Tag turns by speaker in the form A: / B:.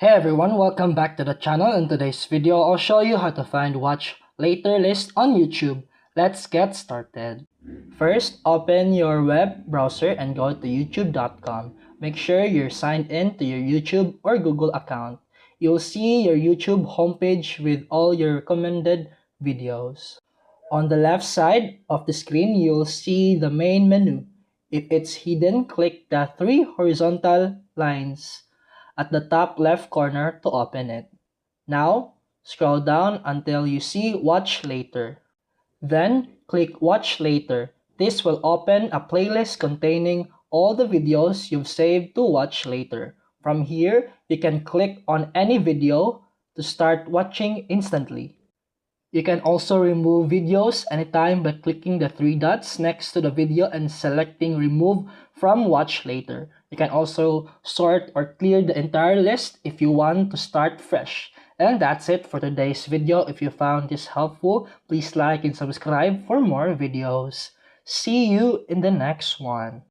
A: Hey everyone, welcome back to the channel. In today's video, I'll show you how to find watch later list on YouTube. Let's get started. First, open your web browser and go to youtube.com. Make sure you're signed in to your YouTube or Google account. You'll see your YouTube homepage with all your recommended videos. On the left side of the screen, you'll see the main menu. If it's hidden, click the three horizontal lines at the top left corner to open it. Now, scroll down until you see Watch Later. Then, click Watch Later. This will open a playlist containing all the videos you've saved to watch later. From here, you can click on any video to start watching instantly. You can also remove videos anytime by clicking the three dots next to the video and selecting Remove from Watch Later. You can also sort or clear the entire list if you want to start fresh. And that's it for today's video. If you found this helpful, please like and subscribe for more videos. See you in the next one.